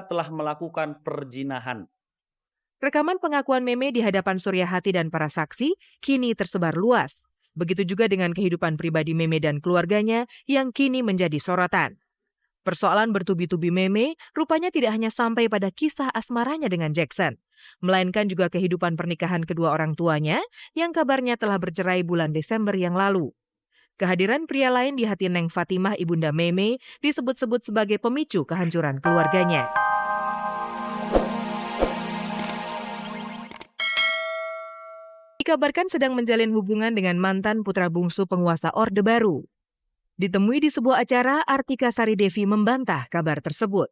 telah melakukan perzinahan. Rekaman pengakuan Meme di hadapan Suryahati dan para saksi kini tersebar luas. Begitu juga dengan kehidupan pribadi Meme dan keluarganya yang kini menjadi sorotan. Persoalan bertubi-tubi Meme rupanya tidak hanya sampai pada kisah asmaranya dengan Jackson, melainkan juga kehidupan pernikahan kedua orang tuanya yang kabarnya telah bercerai bulan Desember yang lalu. Kehadiran pria lain di hati Neng Fatimah ibunda Meme disebut-sebut sebagai pemicu kehancuran keluarganya. Dikabarkan sedang menjalin hubungan dengan mantan putra bungsu penguasa Orde Baru. Ditemui di sebuah acara, Artika Sari Devi membantah kabar tersebut.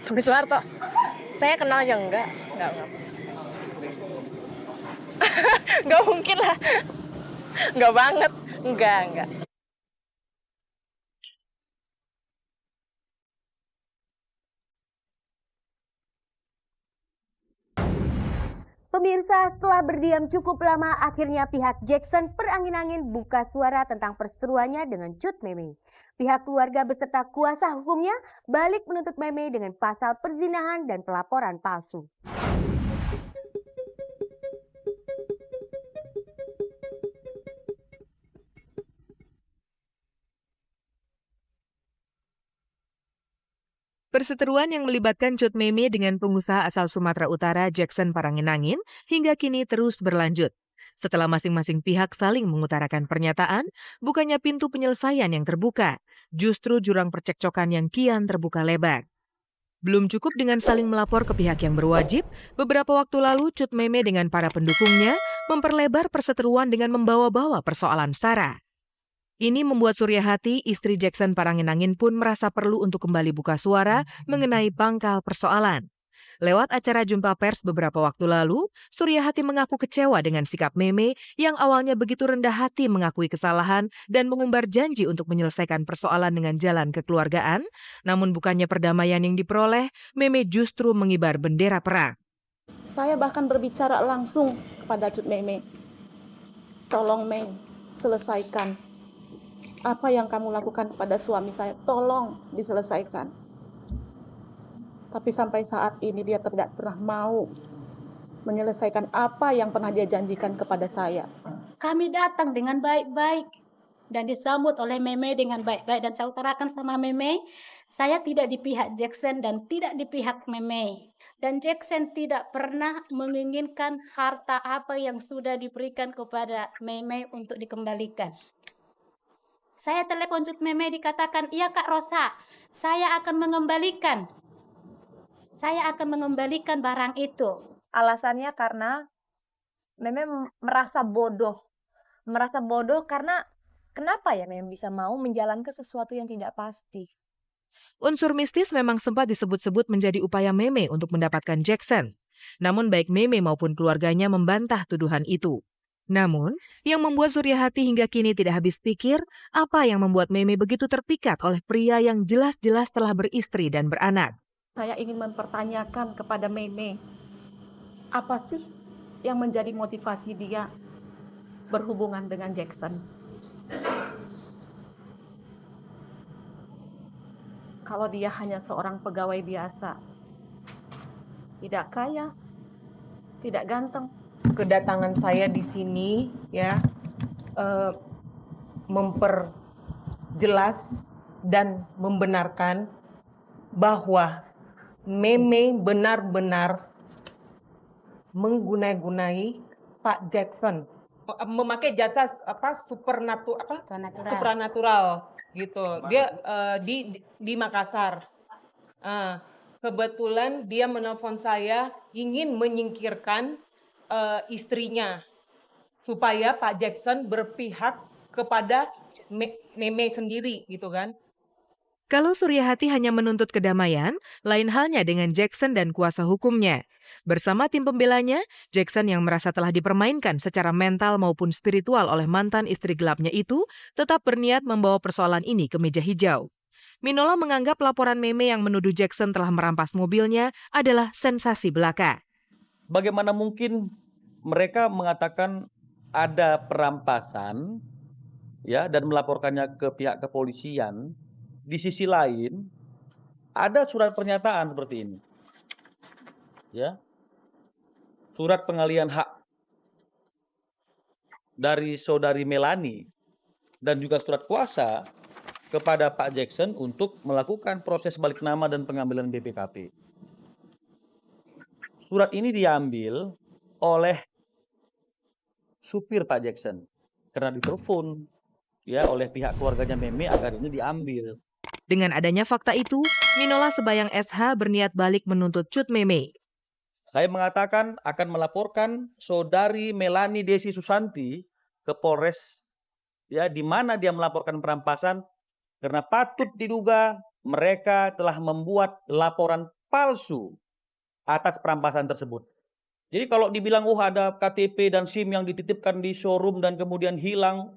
Tommy Soeharto, saya kenal aja enggak. Enggak mungkin lah, enggak banget, enggak. Pemirsa, setelah berdiam cukup lama, akhirnya pihak Jackson perangin-angin buka suara tentang perseteruannya dengan Cut Meme. Pihak keluarga beserta kuasa hukumnya balik menuntut Meme dengan pasal perzinahan dan pelaporan palsu. Perseteruan yang melibatkan Cut Meme dengan pengusaha asal Sumatera Utara Jackson Parangin-Angin hingga kini terus berlanjut. Setelah masing-masing pihak saling mengutarakan pernyataan, bukannya pintu penyelesaian yang terbuka, justru jurang percekcokan yang kian terbuka lebar. Belum cukup dengan saling melapor ke pihak yang berwajib, beberapa waktu lalu Cut Meme dengan para pendukungnya memperlebar perseteruan dengan membawa-bawa persoalan SARA. Ini membuat Suryahati, istri Jackson Parangin-Angin pun merasa perlu untuk kembali buka suara mengenai pangkal persoalan. Lewat acara jumpa pers beberapa waktu lalu, Suryahati mengaku kecewa dengan sikap Meme yang awalnya begitu rendah hati mengakui kesalahan dan mengumbar janji untuk menyelesaikan persoalan dengan jalan kekeluargaan. Namun bukannya perdamaian yang diperoleh, Meme justru mengibar bendera perang. Saya bahkan berbicara langsung kepada Cut Meme. Tolong Mei, selesaikan. Apa yang kamu lakukan kepada suami saya, tolong diselesaikan. Tapi sampai saat ini dia tidak pernah mau menyelesaikan apa yang pernah dia janjikan kepada saya. Kami datang dengan baik-baik dan disambut oleh Meme dengan baik-baik. Dan saya utarakan sama Meme, saya tidak di pihak Jackson dan tidak di pihak Meme. Dan Jackson tidak pernah menginginkan harta apa yang sudah diberikan kepada Meme untuk dikembalikan. Saya telepon Cut Meme, dikatakan, iya Kak Rosa, saya akan mengembalikan. Saya akan mengembalikan barang itu. Alasannya karena Meme merasa bodoh. Merasa bodoh karena kenapa ya Meme bisa mau menjalankan sesuatu yang tidak pasti? Unsur mistis memang sempat disebut-sebut menjadi upaya Meme untuk mendapatkan Jackson. Namun baik Meme maupun keluarganya membantah tuduhan itu. Namun, yang membuat Suryahati hingga kini tidak habis pikir, apa yang membuat Meme begitu terpikat oleh pria yang jelas-jelas telah beristri dan beranak. Saya ingin mempertanyakan kepada Meme, apa sih yang menjadi motivasi dia berhubungan dengan Jackson? Kalau dia hanya seorang pegawai biasa, tidak kaya, tidak ganteng. Kedatangan saya di sini ya memperjelas dan membenarkan bahwa Meme benar-benar menggunai Pak Jackson, memakai jasa supranatural gitu. Dia di Makassar. Kebetulan dia menelpon saya ingin menyingkirkan istrinya supaya Pak Jackson berpihak kepada Meme sendiri gitu kan. Kalau Suryahati hanya menuntut kedamaian, lain halnya dengan Jackson dan kuasa hukumnya. Bersama tim pembelanya, Jackson yang merasa telah dipermainkan secara mental maupun spiritual oleh mantan istri gelapnya itu tetap berniat membawa persoalan ini ke meja hijau. Minola menganggap laporan Meme yang menuduh Jackson telah merampas mobilnya adalah sensasi belaka. Bagaimana mungkin mereka mengatakan ada perampasan ya dan melaporkannya ke pihak kepolisian, di sisi lain ada surat pernyataan seperti ini. ya, surat pengalihan hak dari saudari Melani dan juga surat kuasa kepada Pak Jackson untuk melakukan proses balik nama dan pengambilan BPKB. Surat ini diambil oleh supir Pak Jackson karena ditelepon ya oleh pihak keluarganya Meme agar ini diambil. Dengan adanya fakta itu, Minola Sebayang SH berniat balik menuntut Cut Meme. Saya mengatakan akan melaporkan saudari Melani Desi Susanti ke Polres ya di mana dia melaporkan perampasan karena patut diduga mereka telah membuat laporan palsu atas perampasan tersebut. Jadi kalau dibilang ada KTP dan SIM yang dititipkan di showroom dan kemudian hilang,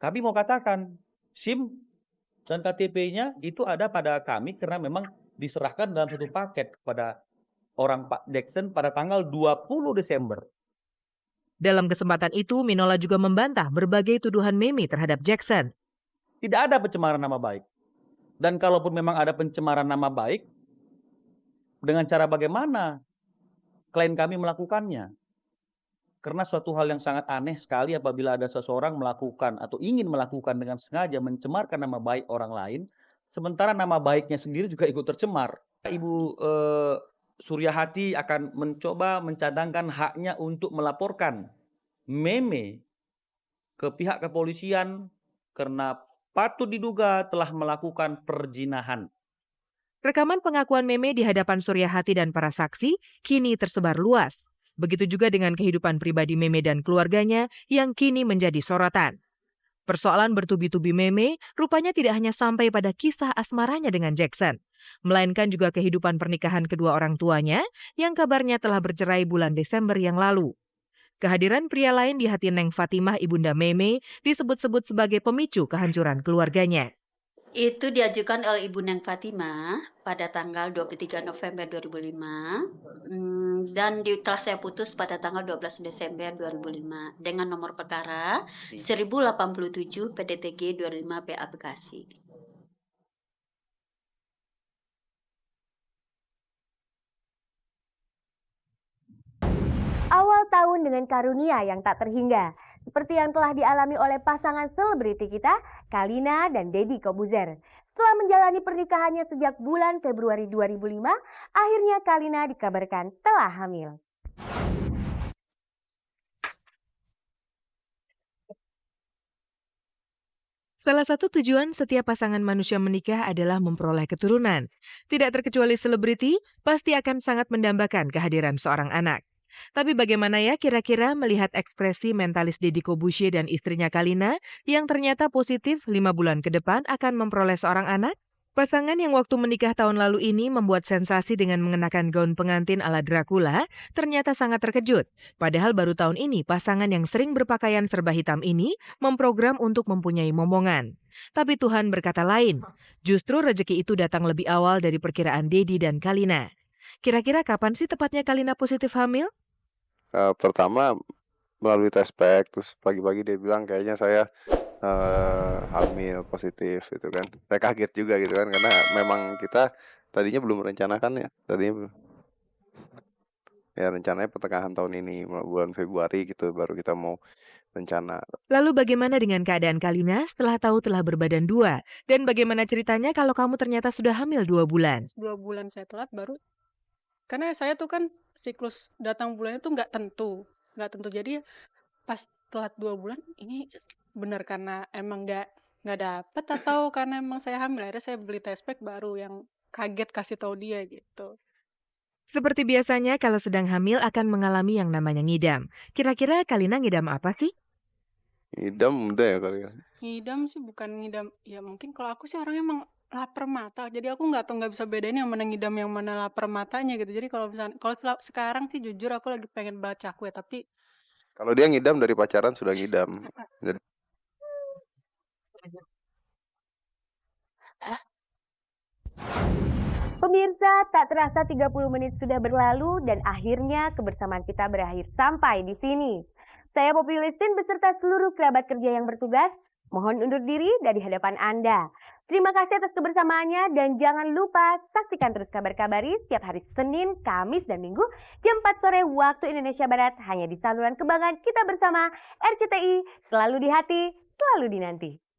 kami mau katakan SIM dan KTP-nya itu ada pada kami karena memang diserahkan dalam satu paket kepada orang Pak Jackson pada tanggal 20 Desember. Dalam kesempatan itu, Minola juga membantah berbagai tuduhan Meme terhadap Jackson. Tidak ada pencemaran nama baik. Dan kalaupun memang ada pencemaran nama baik, dengan cara bagaimana klien kami melakukannya? Karena suatu hal yang sangat aneh sekali apabila ada seseorang melakukan atau ingin melakukan dengan sengaja mencemarkan nama baik orang lain, sementara nama baiknya sendiri juga ikut tercemar. Ibu Suryahati akan mencoba mencadangkan haknya untuk melaporkan Meme ke pihak kepolisian karena patut diduga telah melakukan perzinahan. Rekaman pengakuan Meme di hadapan Suryahati dan para saksi kini tersebar luas. Begitu juga dengan kehidupan pribadi Meme dan keluarganya yang kini menjadi sorotan. Persoalan bertubi-tubi Meme rupanya tidak hanya sampai pada kisah asmaranya dengan Jackson, melainkan juga kehidupan pernikahan kedua orang tuanya yang kabarnya telah bercerai bulan Desember yang lalu. Kehadiran pria lain di hati Neng Fatimah ibunda Meme disebut-sebut sebagai pemicu kehancuran keluarganya. Itu diajukan oleh Ibu Neng Fatimah pada tanggal 23 November 2005 dan telah saya putus pada tanggal 12 Desember 2005 dengan nomor perkara 1087 PDTG 25 PA Bekasi. Awal tahun dengan karunia yang tak terhingga, seperti yang telah dialami oleh pasangan selebriti kita, Kalina dan Deddy Kobuzer. Setelah menjalani pernikahannya sejak bulan Februari 2005, akhirnya Kalina dikabarkan telah hamil. Salah satu tujuan setiap pasangan manusia menikah adalah memperoleh keturunan. Tidak terkecuali selebriti, pasti akan sangat mendambakan kehadiran seorang anak. Tapi bagaimana ya kira-kira melihat ekspresi mentalis Deddy Kobusier dan istrinya Kalina yang ternyata positif 5 bulan ke depan akan memperoleh seorang anak? Pasangan yang waktu menikah tahun lalu ini membuat sensasi dengan mengenakan gaun pengantin ala Dracula ternyata sangat terkejut. Padahal baru tahun ini pasangan yang sering berpakaian serba hitam ini memprogram untuk mempunyai momongan. Tapi Tuhan berkata lain, justru rezeki itu datang lebih awal dari perkiraan Deddy dan Kalina. Kira-kira kapan sih tepatnya Kalina positif hamil? Pertama melalui tes pack, terus pagi-pagi dia bilang kayaknya saya hamil positif gitu kan. Saya kaget juga gitu kan karena memang kita tadinya belum merencanakan ya. Rencananya pertengahan tahun ini bulan Februari gitu baru kita mau rencana. Lalu bagaimana dengan keadaan Kalina setelah tahu telah berbadan 2? Dan bagaimana ceritanya kalau kamu ternyata sudah hamil 2 bulan? 2 bulan saya telat baru. Karena saya tuh kan siklus datang bulannya tuh nggak tentu. Jadi pas telat 2 bulan ini benar karena emang nggak dapet atau karena emang saya hamil. Akhirnya saya beli test pack baru yang kaget kasih tahu dia gitu. Seperti biasanya kalau sedang hamil akan mengalami yang namanya ngidam. Kira-kira Kalina ngidam apa sih? Ngidam udah ya kali ya. Ngidam sih bukan ngidam. Ya mungkin kalau aku sih orangnya emang lapar mata, jadi aku nggak bisa bedain yang mana ngidam yang mana lapar matanya gitu. Jadi kalau sekarang sih jujur aku lagi pengen baca kue tapi kalau dia ngidam dari pacaran sudah ngidam. Jadi... Pemirsa, tak terasa 30 menit sudah berlalu dan akhirnya kebersamaan kita berakhir sampai di sini. Saya Poppy Listin beserta seluruh kerabat kerja yang bertugas mohon undur diri dari hadapan Anda. Terima kasih atas kebersamaannya dan jangan lupa saksikan terus Kabar Kabari setiap hari Senin, Kamis, dan Minggu jam 4 sore waktu Indonesia Barat hanya di saluran kebanggaan kita bersama RCTI, selalu di hati, selalu dinanti.